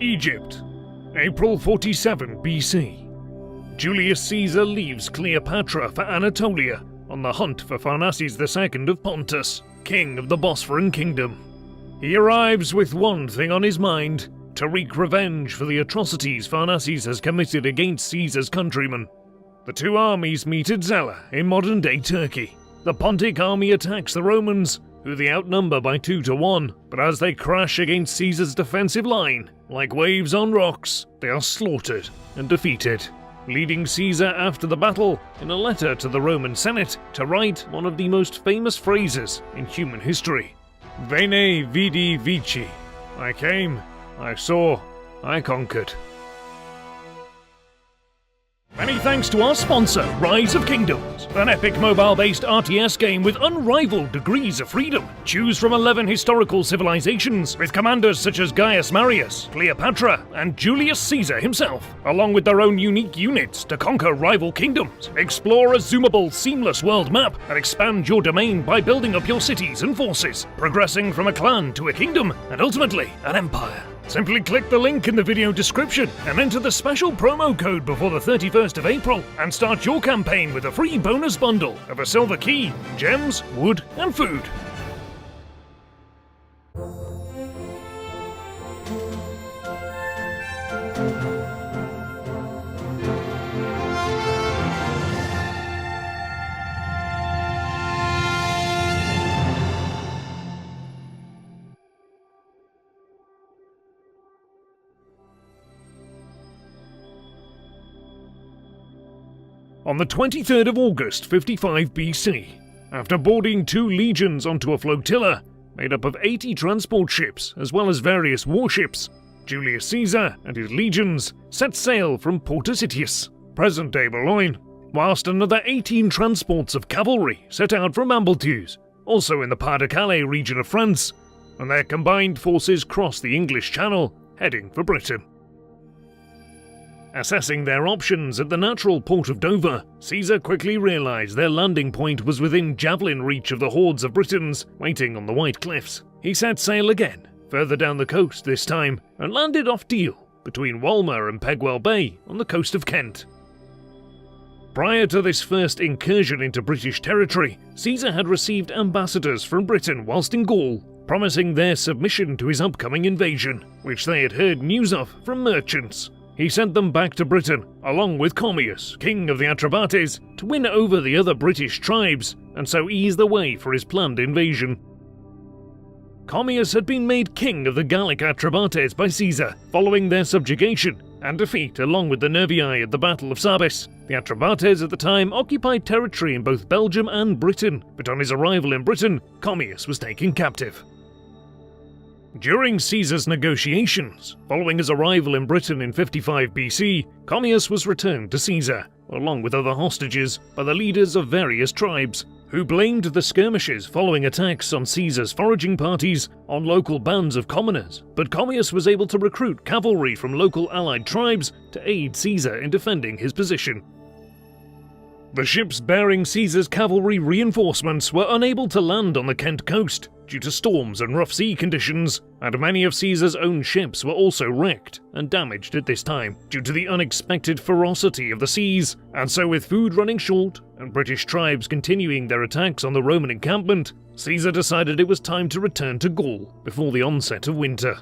Egypt, April 47 BC. Julius Caesar leaves Cleopatra for Anatolia on the hunt for Pharnaces II of Pontus, king of the Bosphorus kingdom. He arrives with one thing on his mind: to wreak revenge for the atrocities Pharnaces has committed against Caesar's countrymen. The two armies meet at Zela in modern-day Turkey. The Pontic army attacks the Romans, who they outnumber by 2-1, but as they crash against Caesar's defensive line, like waves on rocks, they are slaughtered and defeated, leading Caesar after the battle, in a letter to the Roman Senate, to write one of the most famous phrases in human history: Veni, vidi, vici. I came, I saw, I conquered. Many thanks to our sponsor, Rise of Kingdoms, an epic mobile-based RTS game with unrivaled degrees of freedom. Choose from 11 historical civilizations, with commanders such as Gaius Marius, Cleopatra, and Julius Caesar himself, along with their own unique units to conquer rival kingdoms. Explore a zoomable, seamless world map, and expand your domain by building up your cities and forces, progressing from a clan to a kingdom, and ultimately, an empire. Simply click the link in the video description and enter the special promo code before the 31st of April and start your campaign with a free bonus bundle of a silver key, gems, wood, and food. On the 23rd of August 55 BC, after boarding 2 legions onto a flotilla made up of 80 transport ships as well as various warships, Julius Caesar and his legions set sail from Portus Itius, present-day Boulogne, whilst another 18 transports of cavalry set out from Ambleteuse, also in the Pas-de-Calais region of France, and their combined forces crossed the English Channel, heading for Britain. Assessing their options at the natural port of Dover, Caesar quickly realised their landing point was within javelin reach of the hordes of Britons waiting on the White Cliffs. He set sail again, further down the coast this time, and landed off Deal, between Walmer and Pegwell Bay on the coast of Kent. Prior to this first incursion into British territory, Caesar had received ambassadors from Britain whilst in Gaul, promising their submission to his upcoming invasion, which they had heard news of from merchants. He sent them back to Britain, along with Commius, king of the Atrebates, to win over the other British tribes, and so ease the way for his planned invasion. Commius had been made king of the Gallic Atrebates by Caesar, following their subjugation and defeat along with the Nervii at the Battle of Sabis. The Atrebates at the time occupied territory in both Belgium and Britain, but on his arrival in Britain, Commius was taken captive. During Caesar's negotiations, following his arrival in Britain in 55 BC, Commius was returned to Caesar, along with other hostages, by the leaders of various tribes, who blamed the skirmishes following attacks on Caesar's foraging parties on local bands of commoners, but Commius was able to recruit cavalry from local allied tribes to aid Caesar in defending his position. The ships bearing Caesar's cavalry reinforcements were unable to land on the Kent coast due to storms and rough sea conditions, and many of Caesar's own ships were also wrecked and damaged at this time due to the unexpected ferocity of the seas, and so with food running short and British tribes continuing their attacks on the Roman encampment, Caesar decided it was time to return to Gaul before the onset of winter.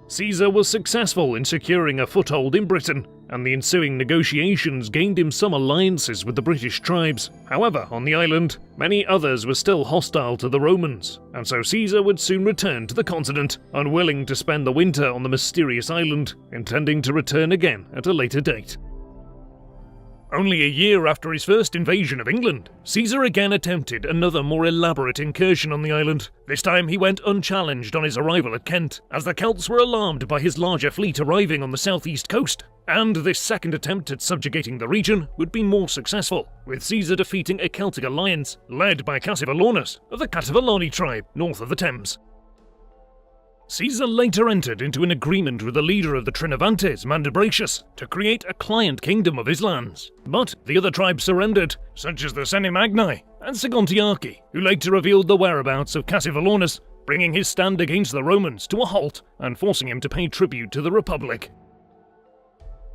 Caesar was successful in securing a foothold in Britain, and the ensuing negotiations gained him some alliances with the British tribes. However, on the island, many others were still hostile to the Romans, and so Caesar would soon return to the continent, unwilling to spend the winter on the mysterious island, intending to return again at a later date. Only a year after his first invasion of England, Caesar again attempted another more elaborate incursion on the island. This time he went unchallenged on his arrival at Kent, as the Celts were alarmed by his larger fleet arriving on the southeast coast, and this second attempt at subjugating the region would be more successful, with Caesar defeating a Celtic alliance led by Cassivellaunus of the Cativellani tribe north of the Thames. Caesar later entered into an agreement with the leader of the Trinovantes, Mandubratius, to create a client kingdom of his lands, but the other tribes surrendered, such as the Senimagni and Segontiaci, who later revealed the whereabouts of Cassivellaunus bringing his stand against the Romans to a halt and forcing him to pay tribute to the Republic.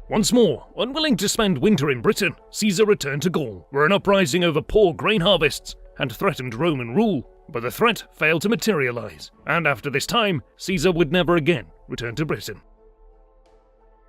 Once more, unwilling to spend winter in Britain, Caesar returned to Gaul, where an uprising over poor grain harvests had threatened Roman rule, but the threat failed to materialize, and after this time, Caesar would never again return to Britain.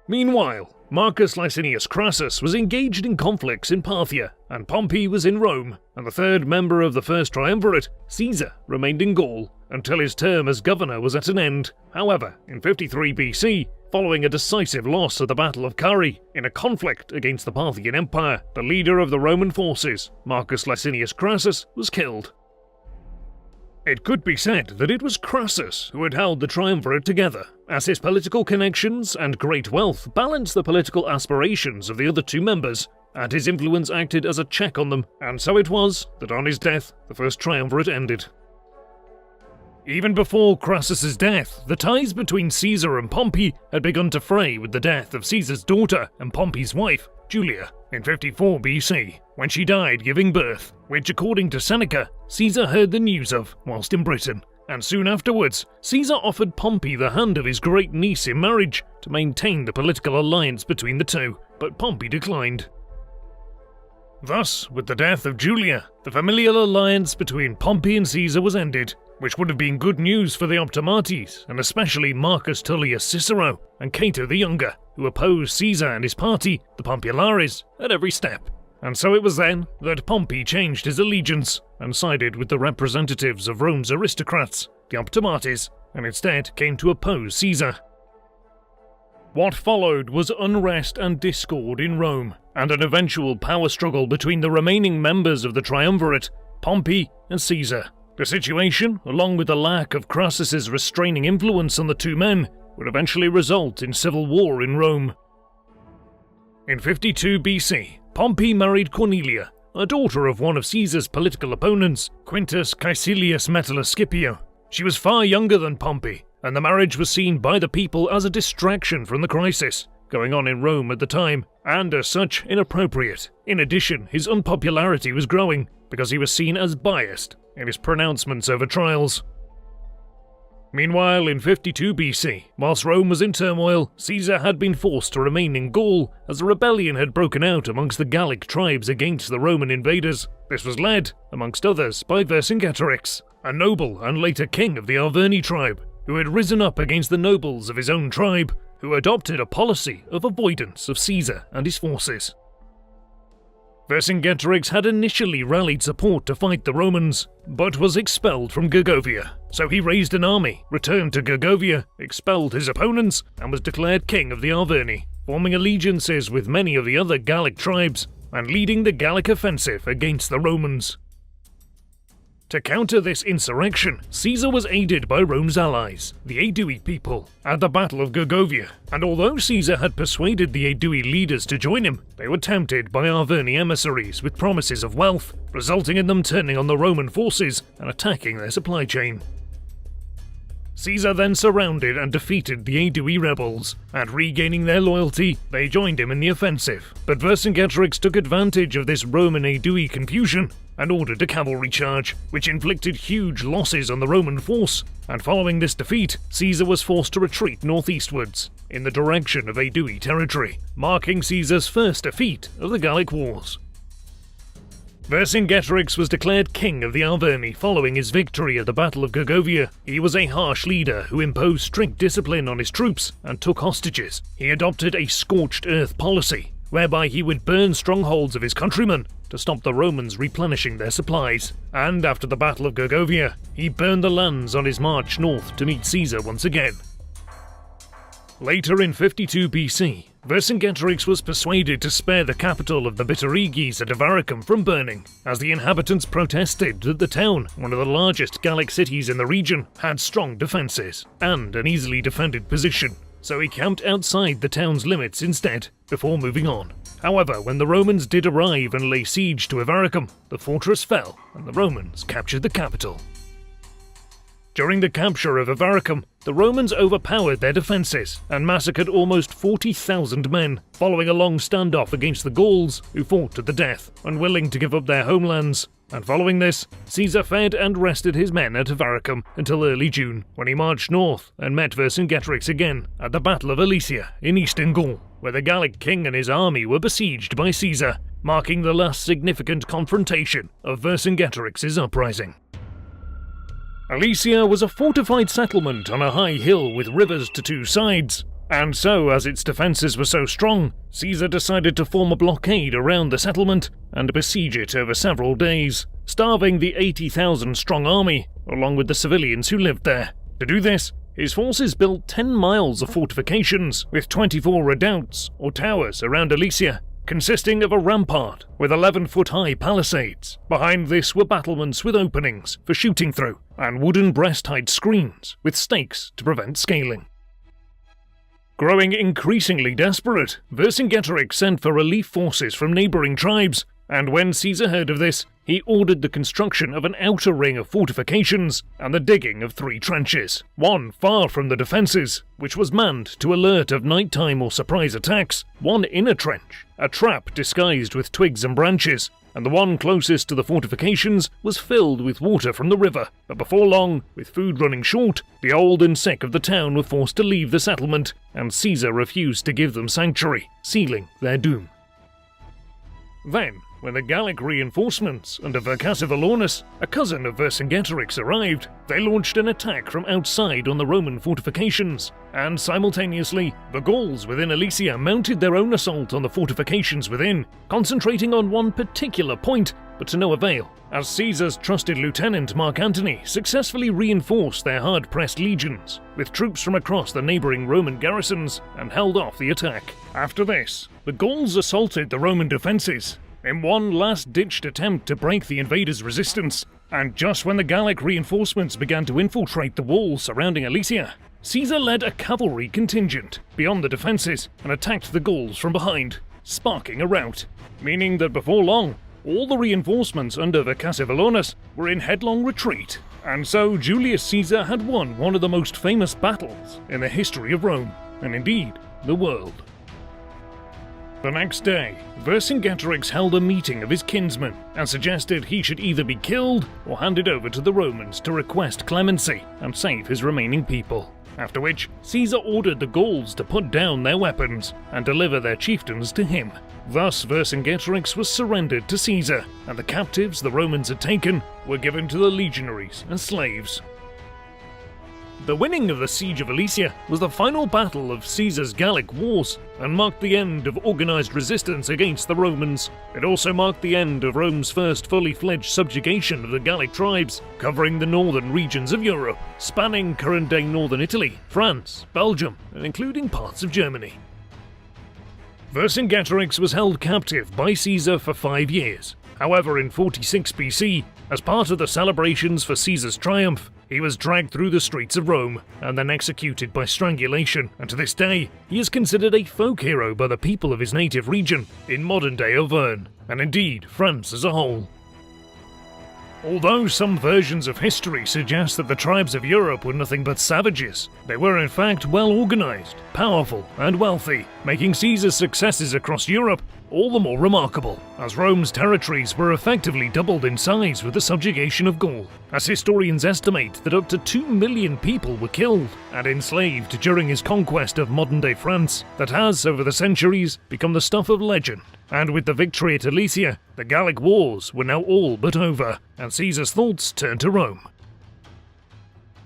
Meanwhile, Marcus Licinius Crassus was engaged in conflicts in Parthia, and Pompey was in Rome, and the third member of the first triumvirate, Caesar, remained in Gaul until his term as governor was at an end. However, in 53 BC, following a decisive loss at the Battle of Carrhae in a conflict against the Parthian Empire, the leader of the Roman forces, Marcus Licinius Crassus, was killed. It could be said that it was Crassus who had held the triumvirate together, as his political connections and great wealth balanced the political aspirations of the other two members, and his influence acted as a check on them, and so it was that on his death, the first triumvirate ended. Even before Crassus's death, the ties between Caesar and Pompey had begun to fray with the death of Caesar's daughter and Pompey's wife, Julia, in 54 BC, when she died giving birth, which according to Seneca, Caesar heard the news of whilst in Britain, and soon afterwards, Caesar offered Pompey the hand of his great niece in marriage to maintain the political alliance between the two, but Pompey declined. Thus, with the death of Julia, the familial alliance between Pompey and Caesar was ended, which would have been good news for the Optimates, and especially Marcus Tullius Cicero and Cato the Younger, who opposed Caesar and his party, the Populares, at every step. And so it was then that Pompey changed his allegiance and sided with the representatives of Rome's aristocrats, the Optimates, and instead came to oppose Caesar. What followed was unrest and discord in Rome, and an eventual power struggle between the remaining members of the triumvirate, Pompey and Caesar. The situation, along with the lack of Crassus's restraining influence on the two men, would eventually result in civil war in Rome. In 52 BC, Pompey married Cornelia, a daughter of one of Caesar's political opponents, Quintus Caecilius Metellus Scipio. She was far younger than Pompey, and the marriage was seen by the people as a distraction from the crisis going on in Rome at the time, and as such inappropriate. In addition, his unpopularity was growing because he was seen as biased in his pronouncements over trials. Meanwhile, in 52 BC, whilst Rome was in turmoil, Caesar had been forced to remain in Gaul as a rebellion had broken out amongst the Gallic tribes against the Roman invaders. This was led, amongst others, by Vercingetorix, a noble and later king of the Arverni tribe, who had risen up against the nobles of his own tribe, who adopted a policy of avoidance of Caesar and his forces. Vercingetorix had initially rallied support to fight the Romans, but was expelled from Gergovia. So he raised an army, returned to Gergovia, expelled his opponents, and was declared king of the Arverni, forming allegiances with many of the other Gallic tribes, and leading the Gallic offensive against the Romans. To counter this insurrection, Caesar was aided by Rome's allies, the Aedui people, at the Battle of Gergovia, and although Caesar had persuaded the Aedui leaders to join him, they were tempted by Arverni emissaries with promises of wealth, resulting in them turning on the Roman forces and attacking their supply chain. Caesar then surrounded and defeated the Aedui rebels, and regaining their loyalty, they joined him in the offensive. But Vercingetorix took advantage of this Roman Aedui confusion and ordered a cavalry charge, which inflicted huge losses on the Roman force, and following this defeat, Caesar was forced to retreat northeastwards, in the direction of Aedui territory, marking Caesar's first defeat of the Gallic Wars. Vercingetorix was declared king of the Arverni following his victory at the Battle of Gergovia. He was a harsh leader who imposed strict discipline on his troops and took hostages. He adopted a scorched earth policy, whereby he would burn strongholds of his countrymen to stop the Romans replenishing their supplies. And after the Battle of Gergovia, he burned the lands on his march north to meet Caesar once again. Later in 52 BC, Vercingetorix was persuaded to spare the capital of the Bituriges at Avaricum from burning, as the inhabitants protested that the town, one of the largest Gallic cities in the region, had strong defences and an easily defended position, so he camped outside the town's limits instead, before moving on. However, when the Romans did arrive and lay siege to Avaricum, the fortress fell and the Romans captured the capital. During the capture of Avaricum, the Romans overpowered their defences and massacred almost 40,000 men, following a long standoff against the Gauls, who fought to the death, unwilling to give up their homelands. And following this, Caesar fed and rested his men at Avaricum until early June, when he marched north and met Vercingetorix again at the Battle of Alesia in eastern Gaul, where the Gallic king and his army were besieged by Caesar, marking the last significant confrontation of Vercingetorix's uprising. Alesia was a fortified settlement on a high hill with rivers to two sides, and so, as its defences were so strong, Caesar decided to form a blockade around the settlement and besiege it over several days, starving the 80,000-strong army, along with the civilians who lived there. To do this, his forces built 10 miles of fortifications with 24 redoubts, or towers, around Alesia, consisting of a rampart with 11-foot-high palisades. Behind this were battlements with openings for shooting through, and wooden breast-height screens with stakes to prevent scaling. Growing increasingly desperate, Vercingetorix sent for relief forces from neighbouring tribes, and when Caesar heard of this, he ordered the construction of an outer ring of fortifications and the digging of 3 trenches, one far from the defences, which was manned to alert of nighttime or surprise attacks, one inner trench, a trap disguised with twigs and branches, and the one closest to the fortifications was filled with water from the river. But before long, with food running short, the old and sick of the town were forced to leave the settlement, and Caesar refused to give them sanctuary, sealing their doom. Then, when the Gallic reinforcements under Vercassivellaunus, a cousin of Vercingetorix, arrived, they launched an attack from outside on the Roman fortifications, and simultaneously, the Gauls within Alesia mounted their own assault on the fortifications within, concentrating on one particular point, but to no avail, as Caesar's trusted lieutenant Mark Antony successfully reinforced their hard-pressed legions with troops from across the neighbouring Roman garrisons and held off the attack. After this, the Gauls assaulted the Roman defences in one last-ditched attempt to break the invaders' resistance, and just when the Gallic reinforcements began to infiltrate the walls surrounding Alesia, Caesar led a cavalry contingent beyond the defences and attacked the Gauls from behind, sparking a rout, meaning that before long, all the reinforcements under Vercassivellaunus were in headlong retreat, and so Julius Caesar had won one of the most famous battles in the history of Rome, and indeed, the world. The next day, Vercingetorix held a meeting of his kinsmen and suggested he should either be killed or handed over to the Romans to request clemency and save his remaining people. After which, Caesar ordered the Gauls to put down their weapons and deliver their chieftains to him. Thus, Vercingetorix was surrendered to Caesar, and the captives the Romans had taken were given to the legionaries and slaves. The winning of the Siege of Alesia was the final battle of Caesar's Gallic Wars and marked the end of organised resistance against the Romans. It also marked the end of Rome's first fully fledged subjugation of the Gallic tribes, covering the northern regions of Europe, spanning current-day northern Italy, France, Belgium, and including parts of Germany. Vercingetorix was held captive by Caesar for 5 years. However, in 46 BC, as part of the celebrations for Caesar's triumph, he was dragged through the streets of Rome and then executed by strangulation, and to this day, he is considered a folk hero by the people of his native region in modern-day Auvergne, and indeed France as a whole. Although some versions of history suggest that the tribes of Europe were nothing but savages, they were in fact well-organised, powerful, and wealthy, making Caesar's successes across Europe all the more remarkable, as Rome's territories were effectively doubled in size with the subjugation of Gaul, as historians estimate that up to 2 million people were killed and enslaved during his conquest of modern-day France that has, over the centuries, become the stuff of legend. And with the victory at Alesia, the Gallic Wars were now all but over, and Caesar's thoughts turned to Rome.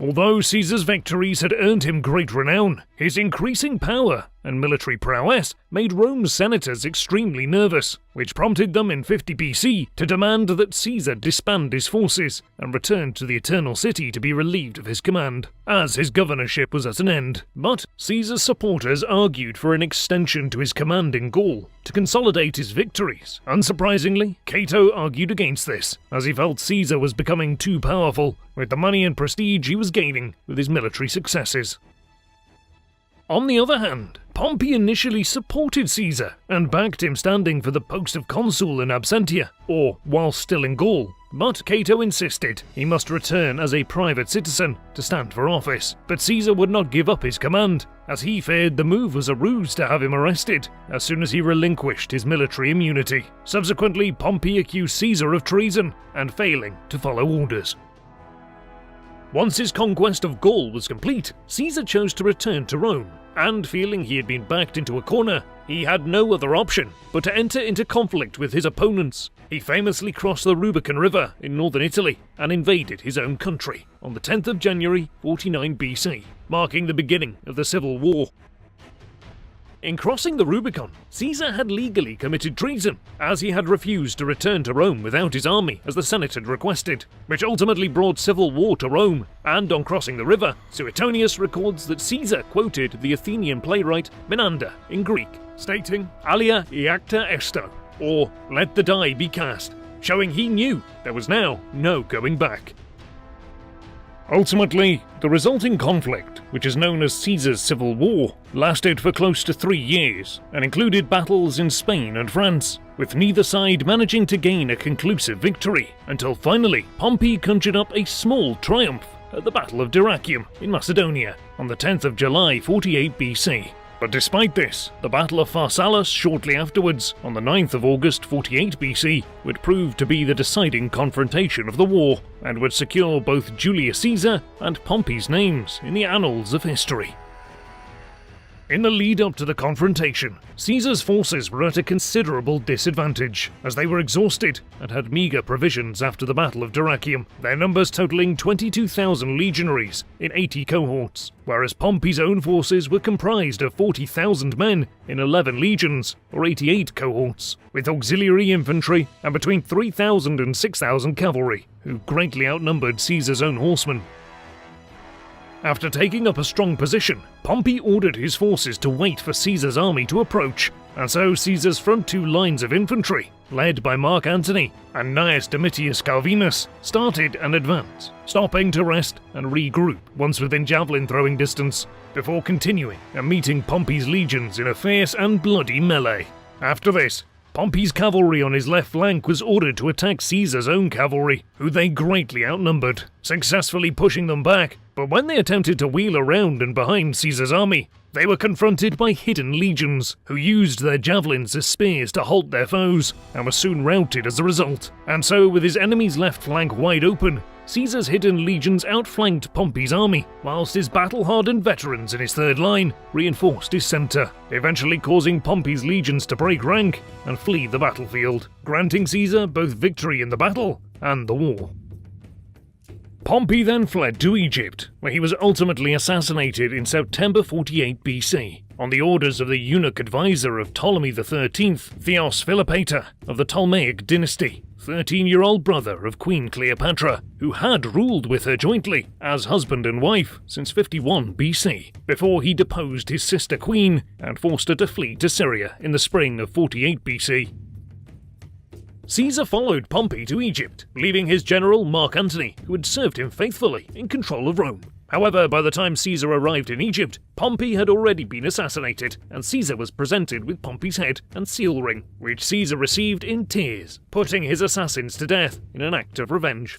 Although Caesar's victories had earned him great renown, his increasing power and military prowess made Rome's senators extremely nervous, which prompted them in 50 BC to demand that Caesar disband his forces and return to the Eternal City to be relieved of his command, as his governorship was at an end. But Caesar's supporters argued for an extension to his command in Gaul to consolidate his victories. Unsurprisingly, Cato argued against this, as he felt Caesar was becoming too powerful with the money and prestige he was gaining with his military successes. On the other hand, Pompey initially supported Caesar and backed him standing for the post of consul in absentia, or while still in Gaul, but Cato insisted he must return as a private citizen to stand for office. But Caesar would not give up his command, as he feared the move was a ruse to have him arrested as soon as he relinquished his military immunity. Subsequently, Pompey accused Caesar of treason and failing to follow orders. Once his conquest of Gaul was complete, Caesar chose to return to Rome, and feeling he had been backed into a corner, he had no other option but to enter into conflict with his opponents. He famously crossed the Rubicon River in northern Italy and invaded his own country on the 10th of January 49 BC, marking the beginning of the Civil War. In crossing the Rubicon, Caesar had legally committed treason, as he had refused to return to Rome without his army as the Senate had requested, which ultimately brought civil war to Rome. And on crossing the river, Suetonius records that Caesar quoted the Athenian playwright Menander in Greek, stating, "Alia iacta esto," or "let the die be cast," showing he knew there was now no going back. Ultimately, the resulting conflict, which is known as Caesar's Civil War, lasted for close to 3 years and included battles in Spain and France, with neither side managing to gain a conclusive victory, until finally Pompey conjured up a small triumph at the Battle of Dyrrhachium in Macedonia on the 10th of July 48 BC. But despite this, the Battle of Pharsalus shortly afterwards, on the 9th of August 48 BC, would prove to be the deciding confrontation of the war, and would secure both Julius Caesar and Pompey's names in the annals of history. In the lead-up to the confrontation, Caesar's forces were at a considerable disadvantage, as they were exhausted and had meagre provisions after the Battle of Dyrrhachium, their numbers totaling 22,000 legionaries in 80 cohorts, whereas Pompey's own forces were comprised of 40,000 men in 11 legions, or 88 cohorts, with auxiliary infantry and between 3,000 and 6,000 cavalry, who greatly outnumbered Caesar's own horsemen. After taking up a strong position, Pompey ordered his forces to wait for Caesar's army to approach, and so Caesar's front two lines of infantry, led by Mark Antony and Gnaeus Domitius Calvinus, started an advance, stopping to rest and regroup once within javelin throwing distance, before continuing and meeting Pompey's legions in a fierce and bloody melee. After this, Pompey's cavalry on his left flank was ordered to attack Caesar's own cavalry, who they greatly outnumbered, successfully pushing them back. But when they attempted to wheel around and behind Caesar's army, they were confronted by hidden legions, who used their javelins as spears to halt their foes, and were soon routed as a result. And so, with his enemy's left flank wide open, Caesar's hidden legions outflanked Pompey's army, whilst his battle-hardened veterans in his third line reinforced his centre, eventually causing Pompey's legions to break rank and flee the battlefield, granting Caesar both victory in the battle and the war. Pompey then fled to Egypt, where he was ultimately assassinated in September 48 BC, on the orders of the eunuch advisor of Ptolemy XIII, Theos Philopator, of the Ptolemaic dynasty, 13-year-old brother of Queen Cleopatra, who had ruled with her jointly as husband and wife since 51 BC, before he deposed his sister queen and forced her to flee to Syria in the spring of 48 BC. Caesar followed Pompey to Egypt, leaving his general Mark Antony, who had served him faithfully, in control of Rome. However, by the time Caesar arrived in Egypt, Pompey had already been assassinated, and Caesar was presented with Pompey's head and seal ring, which Caesar received in tears, putting his assassins to death in an act of revenge.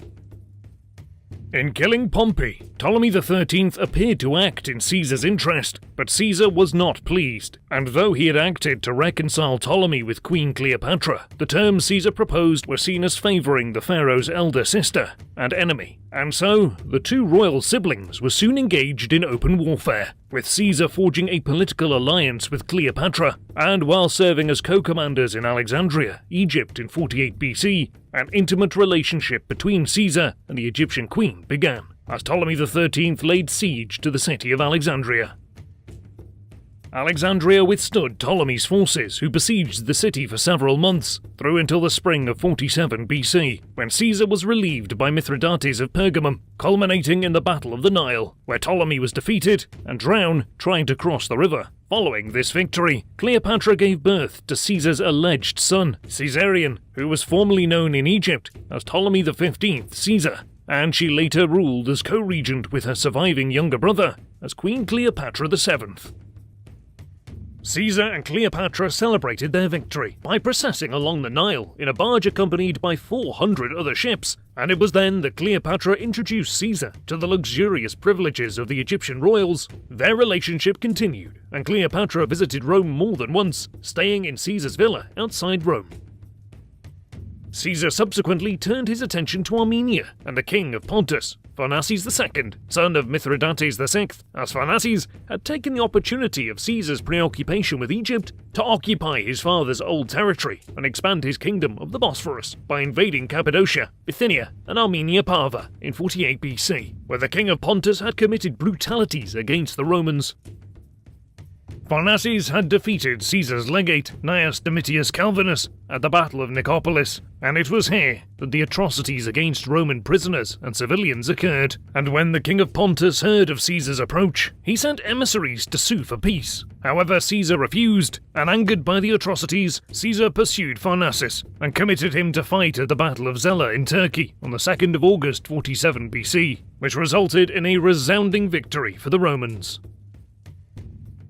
In killing Pompey, Ptolemy XIII appeared to act in Caesar's interest, but Caesar was not pleased, and though he had acted to reconcile Ptolemy with Queen Cleopatra, the terms Caesar proposed were seen as favouring the pharaoh's elder sister and enemy, and so the two royal siblings were soon engaged in open warfare, with Caesar forging a political alliance with Cleopatra, and while serving as co-commanders in Alexandria, Egypt in 48 BC, an intimate relationship between Caesar and the Egyptian queen began, as Ptolemy XIII laid siege to the city of Alexandria. Alexandria withstood Ptolemy's forces, who besieged the city for several months, through until the spring of 47 BC, when Caesar was relieved by Mithridates of Pergamum, culminating in the Battle of the Nile, where Ptolemy was defeated and drowned trying to cross the river. Following this victory, Cleopatra gave birth to Caesar's alleged son, Caesarion, who was formerly known in Egypt as Ptolemy XV Caesar, and she later ruled as co-regent with her surviving younger brother as Queen Cleopatra VII. Caesar and Cleopatra celebrated their victory by processing along the Nile in a barge accompanied by 400 other ships, and it was then that Cleopatra introduced Caesar to the luxurious privileges of the Egyptian royals. Their relationship continued, and Cleopatra visited Rome more than once, staying in Caesar's villa outside Rome. Caesar subsequently turned his attention to Armenia and the king of Pontus, Pharnaces II, son of Mithridates VI, as Pharnaces had taken the opportunity of Caesar's preoccupation with Egypt to occupy his father's old territory and expand his kingdom of the Bosphorus by invading Cappadocia, Bithynia, and Armenia Parva in 48 BC, where the king of Pontus had committed brutalities against the Romans. Pharnaces had defeated Caesar's legate, Gnaeus Domitius Calvinus, at the Battle of Nicopolis, and it was here that the atrocities against Roman prisoners and civilians occurred. And when the king of Pontus heard of Caesar's approach, he sent emissaries to sue for peace. However, Caesar refused, and angered by the atrocities, Caesar pursued Pharnaces and committed him to fight at the Battle of Zela in Turkey on the 2nd of August 47 BC, which resulted in a resounding victory for the Romans.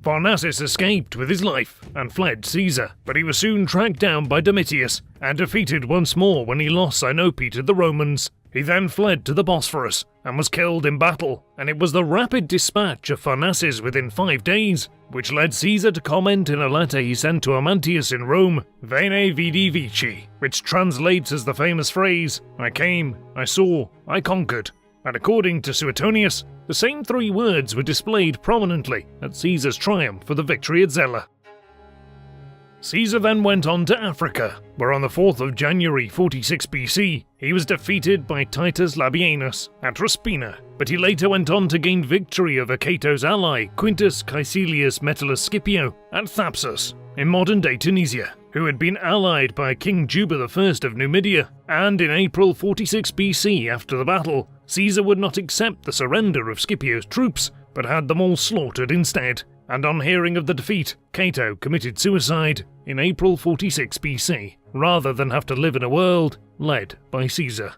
Pharnaces escaped with his life and fled Caesar, but he was soon tracked down by Domitius and defeated once more when he lost Sinope to the Romans. He then fled to the Bosphorus and was killed in battle, and it was the rapid dispatch of Pharnaces within 5 days which led Caesar to comment in a letter he sent to Amantius in Rome, Veni Vidi Vici, which translates as the famous phrase, "I came, I saw, I conquered." And according to Suetonius, the same 3 words were displayed prominently at Caesar's triumph for the victory at Zela. Caesar then went on to Africa, where on the 4th of January 46 BC, he was defeated by Titus Labienus at Ruspina, but he later went on to gain victory over Cato's ally Quintus Caecilius Metellus Scipio at Thapsus, in modern-day Tunisia, who had been allied by King Juba I of Numidia, and in April 46 BC after the battle, Caesar would not accept the surrender of Scipio's troops, but had them all slaughtered instead, and on hearing of the defeat, Cato committed suicide in April 46 BC, rather than have to live in a world led by Caesar.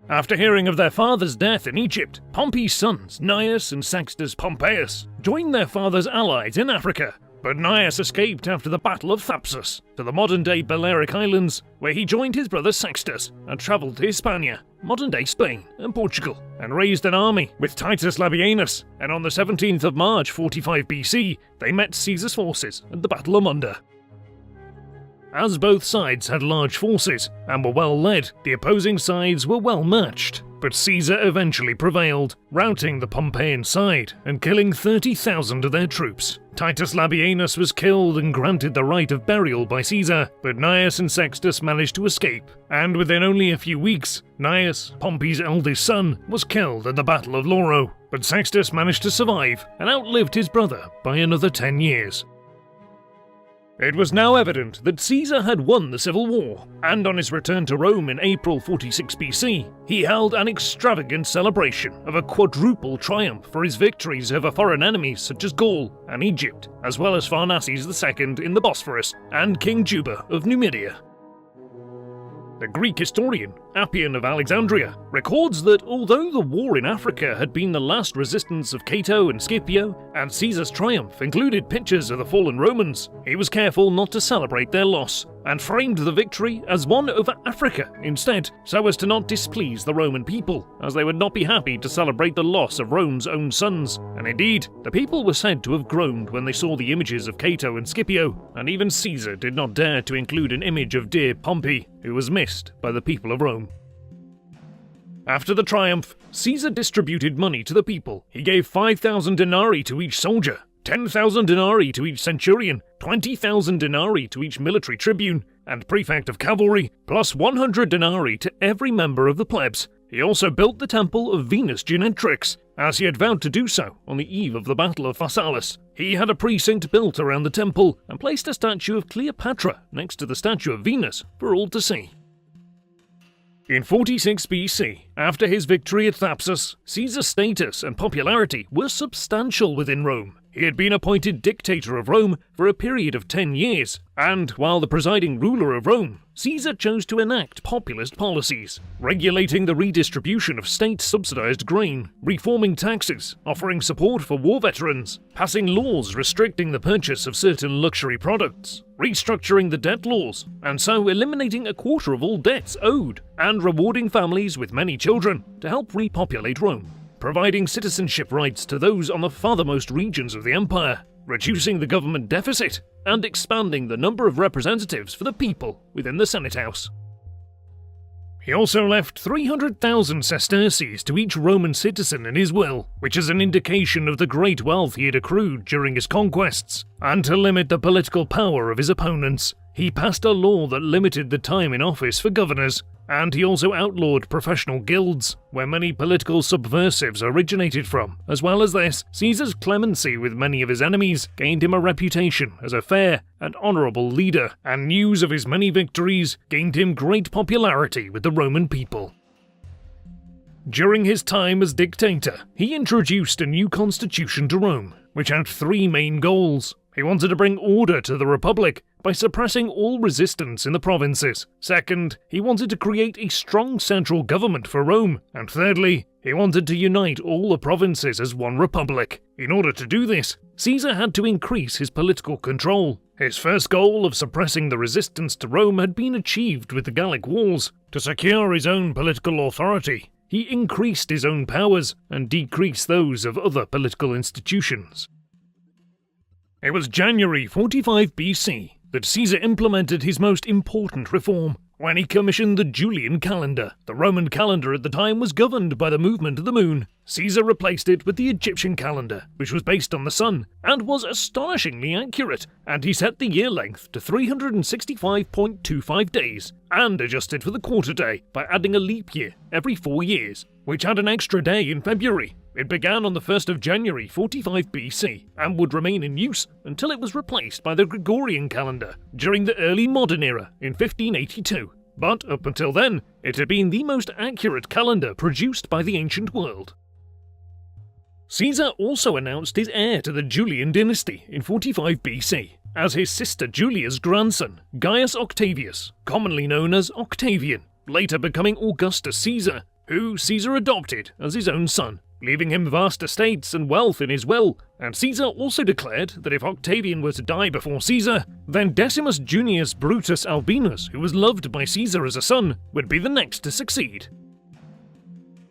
After hearing of their father's death in Egypt, Pompey's sons, Gnaeus and Sextus Pompeius, joined their father's allies in Africa, but Gnaeus escaped after the Battle of Thapsus to the modern-day Balearic Islands, where he joined his brother Sextus and travelled to Hispania, modern-day Spain and Portugal, and raised an army with Titus Labienus, and on the 17th of March 45 BC, they met Caesar's forces at the Battle of Munda. As both sides had large forces and were well led, the opposing sides were well matched, but Caesar eventually prevailed, routing the Pompeian side and killing 30,000 of their troops. Titus Labienus was killed and granted the right of burial by Caesar, but Gnaeus and Sextus managed to escape, and within only a few weeks, Gnaeus, Pompey's eldest son, was killed at the Battle of Lauro, but Sextus managed to survive and outlived his brother by another 10 years. It was now evident that Caesar had won the civil war, and on his return to Rome in April 46 BC, he held an extravagant celebration of a quadruple triumph for his victories over foreign enemies such as Gaul and Egypt, as well as Pharnaces II in the Bosphorus and King Juba of Numidia. The Greek historian, Appian of Alexandria, records that although the war in Africa had been the last resistance of Cato and Scipio, and Caesar's triumph included pictures of the fallen Romans, he was careful not to celebrate their loss, and framed the victory as one over Africa instead, so as to not displease the Roman people, as they would not be happy to celebrate the loss of Rome's own sons. And indeed, the people were said to have groaned when they saw the images of Cato and Scipio, and even Caesar did not dare to include an image of dear Pompey, who was missed by the people of Rome. After the triumph, Caesar distributed money to the people. He gave 5,000 denarii to each soldier, 10,000 denarii to each centurion, 20,000 denarii to each military tribune and prefect of cavalry, plus 100 denarii to every member of the plebs. He also built the temple of Venus Genetrix, as he had vowed to do so on the eve of the Battle of Pharsalus. He had a precinct built around the temple and placed a statue of Cleopatra next to the statue of Venus for all to see. In 46 BC, after his victory at Thapsus, Caesar's status and popularity were substantial within Rome. He had been appointed dictator of Rome for a period of 10 years, and while the presiding ruler of Rome, Caesar chose to enact populist policies, regulating the redistribution of state-subsidized grain, reforming taxes, offering support for war veterans, passing laws restricting the purchase of certain luxury products, restructuring the debt laws, and so eliminating a quarter of all debts owed, and rewarding families with many children to help repopulate Rome, providing citizenship rights to those on the farthermost regions of the empire, reducing the government deficit, and expanding the number of representatives for the people within the Senate House. He also left 300,000 sesterces to each Roman citizen in his will, which is an indication of the great wealth he had accrued during his conquests, and to limit the political power of his opponents. He passed a law that limited the time in office for governors, and he also outlawed professional guilds, where many political subversives originated from. As well as this, Caesar's clemency with many of his enemies gained him a reputation as a fair and honourable leader, and news of his many victories gained him great popularity with the Roman people. During his time as dictator, he introduced a new constitution to Rome, which had 3 main goals. He wanted to bring order to the Republic by suppressing all resistance in the provinces. Second, he wanted to create a strong central government for Rome. And thirdly, he wanted to unite all the provinces as one republic. In order to do this, Caesar had to increase his political control. His first goal of suppressing the resistance to Rome had been achieved with the Gallic Wars. To secure his own political authority, he increased his own powers and decreased those of other political institutions. It was January 45 BC that Caesar implemented his most important reform, when he commissioned the Julian calendar. The Roman calendar at the time was governed by the movement of the moon. Caesar replaced it with the Egyptian calendar, which was based on the sun, and was astonishingly accurate, and he set the year length to 365.25 days, and adjusted for the quarter day by adding a leap year every 4 years, which had an extra day in February. It began on the 1st of January 45 BC, and would remain in use until it was replaced by the Gregorian calendar during the early modern era in 1582. But up until then, it had been the most accurate calendar produced by the ancient world. Caesar also announced his heir to the Julian dynasty in 45 BC, as his sister Julia's grandson, Gaius Octavius, commonly known as Octavian, later becoming Augustus Caesar, who Caesar adopted as his own son, leaving him vast estates and wealth in his will, and Caesar also declared that if Octavian were to die before Caesar, then Decimus Junius Brutus Albinus, who was loved by Caesar as a son, would be the next to succeed.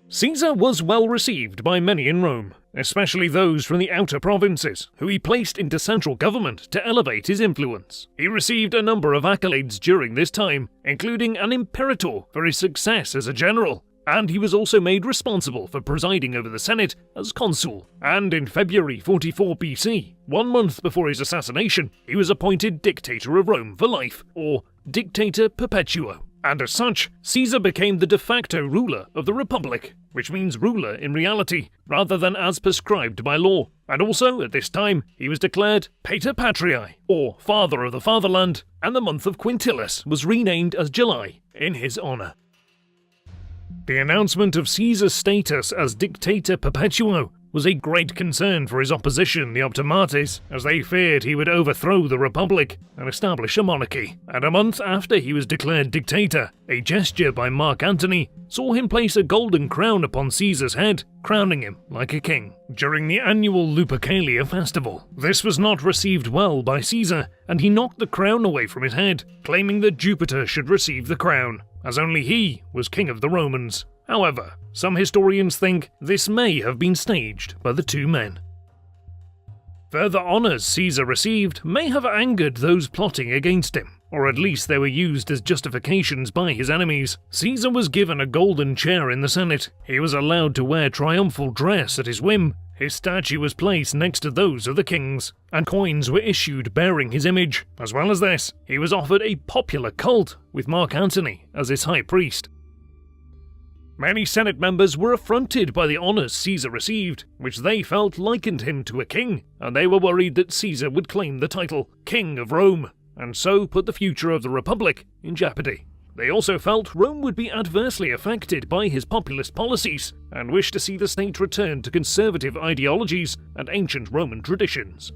Caesar was well received by many in Rome, especially those from the outer provinces, who he placed into central government to elevate his influence. He received a number of accolades during this time, including an imperator for his success as a general, and he was also made responsible for presiding over the Senate as consul. And in February 44 BC, 1 month before his assassination, he was appointed dictator of Rome for life, or dictator perpetuo. And as such, Caesar became the de facto ruler of the Republic, which means ruler in reality, rather than as prescribed by law. And also, at this time, he was declared Pater Patriae, or Father of the Fatherland, and the month of Quintilis was renamed as July in his honour. The announcement of Caesar's status as dictator perpetuo was a great concern for his opposition, the Optimates, as they feared he would overthrow the Republic and establish a monarchy. And a month after he was declared dictator, a gesture by Mark Antony saw him place a golden crown upon Caesar's head, crowning him like a king. During the annual Lupercalia festival, this was not received well by Caesar, and he knocked the crown away from his head, claiming that Jupiter should receive the crown, as only he was king of the Romans. However, some historians think this may have been staged by the two men. Further honours Caesar received may have angered those plotting against him, or at least they were used as justifications by his enemies. Caesar was given a golden chair in the Senate, he was allowed to wear triumphal dress at his whim, his statue was placed next to those of the kings, and coins were issued bearing his image. As well as this, he was offered a popular cult with Mark Antony as his high priest. Many Senate members were affronted by the honours Caesar received, which they felt likened him to a king, and they were worried that Caesar would claim the title King of Rome, and so put the future of the Republic in jeopardy. They also felt Rome would be adversely affected by his populist policies, and wished to see the state return to conservative ideologies and ancient Roman traditions.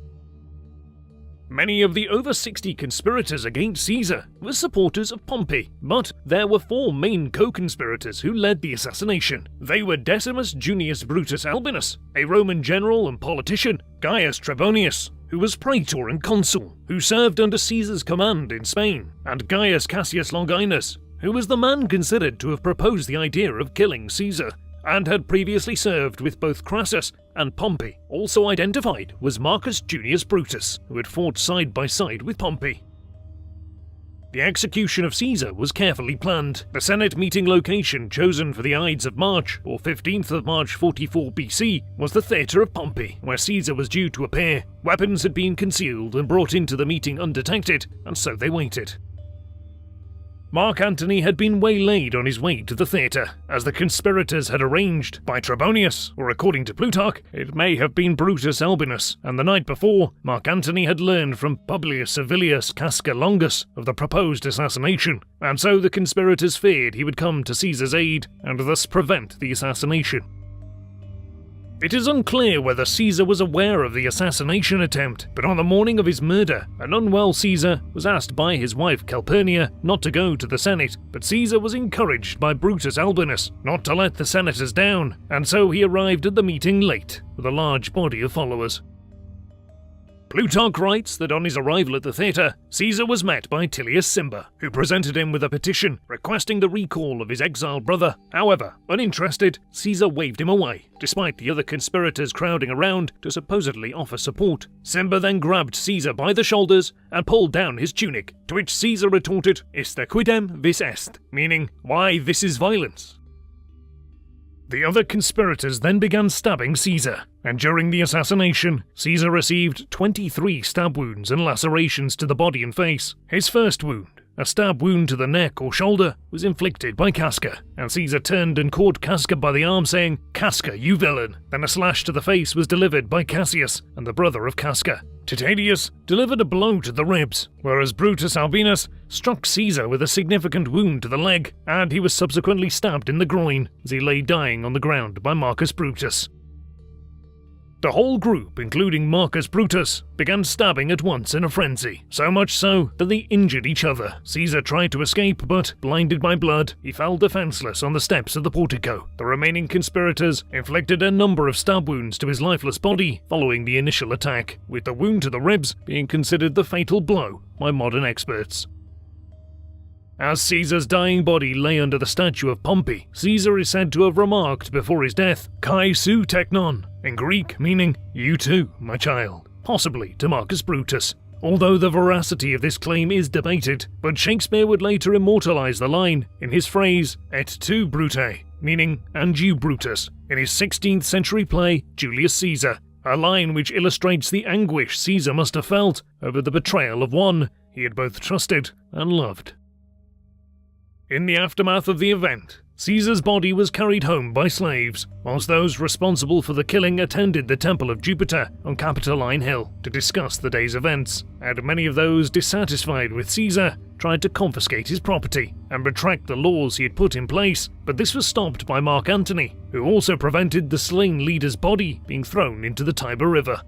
Many of the over 60 conspirators against Caesar were supporters of Pompey, but there were 4 main co-conspirators who led the assassination. They were Decimus Junius Brutus Albinus, a Roman general and politician, Gaius Trebonius, who was praetor and consul, who served under Caesar's command in Spain, and Gaius Cassius Longinus, who was the man considered to have proposed the idea of killing Caesar, and had previously served with both Crassus and Pompey. Also identified was Marcus Junius Brutus, who had fought side by side with Pompey. The execution of Caesar was carefully planned. The Senate meeting location chosen for the Ides of March, or 15th of March 44 BC, was the theatre of Pompey, where Caesar was due to appear. Weapons had been concealed and brought into the meeting undetected, and so they waited. Mark Antony had been waylaid on his way to the theatre, as the conspirators had arranged by Trebonius, or according to Plutarch, it may have been Brutus Albinus, and the night before, Mark Antony had learned from Publius Servilius Casca Longus of the proposed assassination, and so the conspirators feared he would come to Caesar's aid, and thus prevent the assassination. It is unclear whether Caesar was aware of the assassination attempt, but on the morning of his murder, an unwell Caesar was asked by his wife Calpurnia not to go to the Senate, but Caesar was encouraged by Brutus Albinus not to let the senators down, and so he arrived at the meeting late, with a large body of followers. Plutarch writes that on his arrival at the theatre, Caesar was met by Tillius Cimber, who presented him with a petition requesting the recall of his exiled brother. However, uninterested, Caesar waved him away, despite the other conspirators crowding around to supposedly offer support. Cimber then grabbed Caesar by the shoulders and pulled down his tunic, to which Caesar retorted, "Iste quidem vis est," meaning, "Why, this is violence." The other conspirators then began stabbing Caesar, and during the assassination, Caesar received 23 stab wounds and lacerations to the body and face. His first wound, a stab wound to the neck or shoulder, was inflicted by Casca, and Caesar turned and caught Casca by the arm saying, "Casca, you villain!" Then a slash to the face was delivered by Cassius and the brother of Casca. Titanius delivered a blow to the ribs, whereas Brutus Albinus struck Caesar with a significant wound to the leg, and he was subsequently stabbed in the groin as he lay dying on the ground by Marcus Brutus. The whole group, including Marcus Brutus, began stabbing at once in a frenzy, so much so that they injured each other. Caesar tried to escape, but, blinded by blood, he fell defenseless on the steps of the portico. The remaining conspirators inflicted a number of stab wounds to his lifeless body following the initial attack, with the wound to the ribs being considered the fatal blow by modern experts. As Caesar's dying body lay under the statue of Pompey, Caesar is said to have remarked before his death, "Kai su teknon," in Greek meaning, "You too, my child," possibly to Marcus Brutus. Although the veracity of this claim is debated, but Shakespeare would later immortalize the line in his phrase, "Et tu, Brute," meaning, "And you, Brutus," in his 16th century play, Julius Caesar, a line which illustrates the anguish Caesar must have felt over the betrayal of one he had both trusted and loved. In the aftermath of the event, Caesar's body was carried home by slaves, whilst those responsible for the killing attended the Temple of Jupiter on Capitoline Hill to discuss the day's events, and many of those dissatisfied with Caesar tried to confiscate his property and retract the laws he had put in place, but this was stopped by Mark Antony, who also prevented the slain leader's body being thrown into the Tiber River.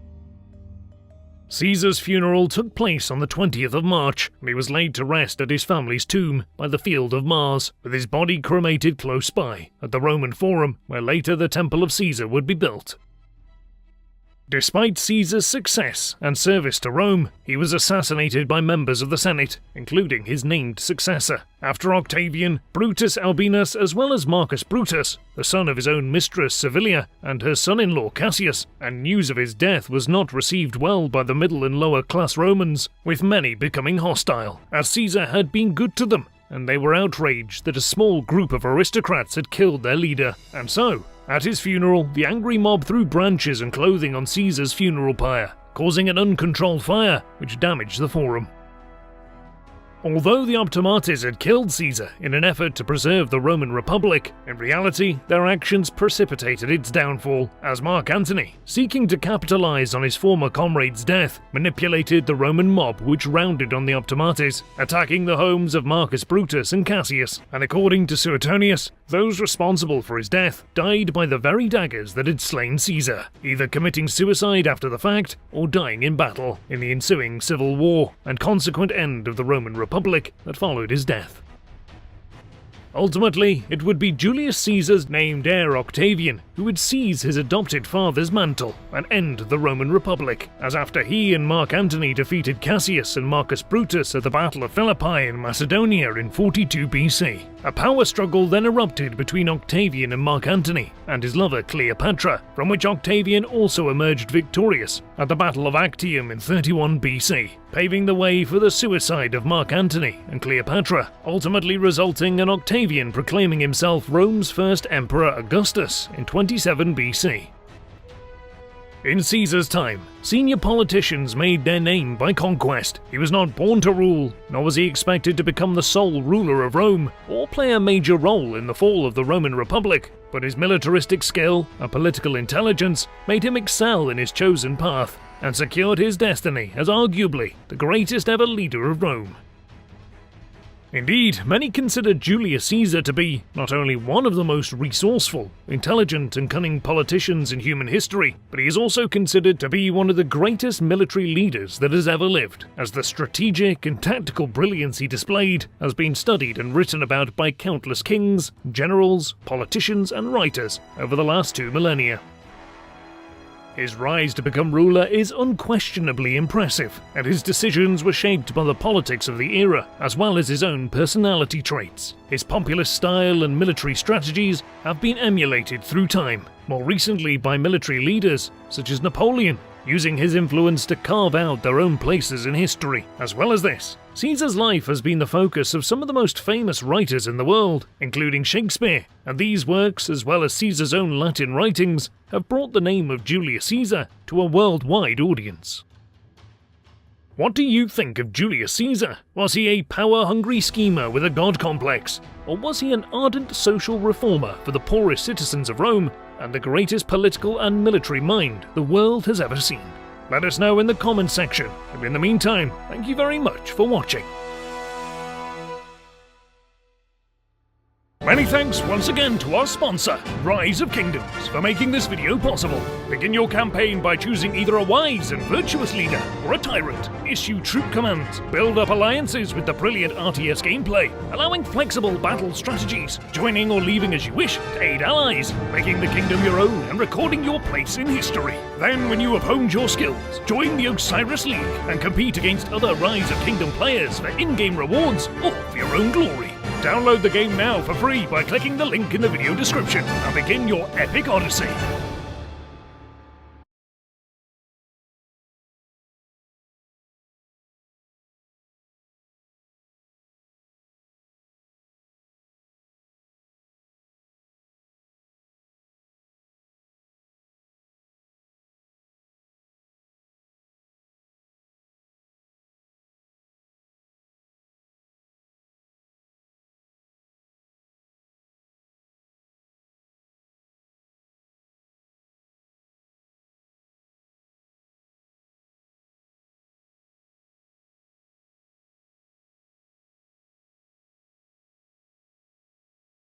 Caesar's funeral took place on the 20th of March, and he was laid to rest at his family's tomb by the Field of Mars, with his body cremated close by, at the Roman Forum, where later the Temple of Caesar would be built. Despite Caesar's success and service to Rome, he was assassinated by members of the Senate, including his named successor. After Octavian, Brutus Albinus, as well as Marcus Brutus, the son of his own mistress Servilia, and her son-in-law Cassius, and news of his death was not received well by the middle and lower class Romans, with many becoming hostile, as Caesar had been good to them, and they were outraged that a small group of aristocrats had killed their leader, and so, at his funeral, the angry mob threw branches and clothing on Caesar's funeral pyre, causing an uncontrolled fire which damaged the forum. Although the Optimates had killed Caesar in an effort to preserve the Roman Republic, in reality, their actions precipitated its downfall, as Mark Antony, seeking to capitalize on his former comrade's death, manipulated the Roman mob which rounded on the Optimates, attacking the homes of Marcus Brutus and Cassius, and according to Suetonius, those responsible for his death died by the very daggers that had slain Caesar, either committing suicide after the fact or dying in battle in the ensuing civil war and consequent end of the Roman Republic that followed his death. Ultimately, it would be Julius Caesar's named heir Octavian who would seize his adopted father's mantle and end the Roman Republic, as after he and Mark Antony defeated Cassius and Marcus Brutus at the Battle of Philippi in Macedonia in 42 BC. A power struggle then erupted between Octavian and Mark Antony and his lover Cleopatra, from which Octavian also emerged victorious at the Battle of Actium in 31 BC, paving the way for the suicide of Mark Antony and Cleopatra, ultimately resulting in Octavian proclaiming himself Rome's first emperor Augustus in 27 BC. In Caesar's time, senior politicians made their name by conquest. He was not born to rule, nor was he expected to become the sole ruler of Rome, or play a major role in the fall of the Roman Republic, but his militaristic skill and political intelligence made him excel in his chosen path, and secured his destiny as arguably the greatest ever leader of Rome. Indeed, many consider Julius Caesar to be not only one of the most resourceful, intelligent and cunning politicians in human history, but he is also considered to be one of the greatest military leaders that has ever lived, as the strategic and tactical brilliance he displayed has been studied and written about by countless kings, generals, politicians and writers over the last 2 millennia. His rise to become ruler is unquestionably impressive, and his decisions were shaped by the politics of the era, as well as his own personality traits. His populist style and military strategies have been emulated through time, more recently by military leaders such as Napoleon, using his influence to carve out their own places in history. As well as this, Caesar's life has been the focus of some of the most famous writers in the world, including Shakespeare, and these works, as well as Caesar's own Latin writings, have brought the name of Julius Caesar to a worldwide audience. What do you think of Julius Caesar? Was he a power-hungry schemer with a god complex? Or was he an ardent social reformer for the poorest citizens of Rome and the greatest political and military mind the world has ever seen? Let us know in the comments section, and in the meantime, thank you very much for watching. Many thanks once again to our sponsor, Rise of Kingdoms, for making this video possible. Begin your campaign by choosing either a wise and virtuous leader or a tyrant. Issue troop commands, build up alliances with the brilliant RTS gameplay, allowing flexible battle strategies, joining or leaving as you wish to aid allies, making the kingdom your own and recording your place in history. Then, when you have honed your skills, join the Osiris League and compete against other Rise of Kingdom players for in-game rewards or for your own glory. Download the game now for free by clicking the link in the video description and begin your epic odyssey.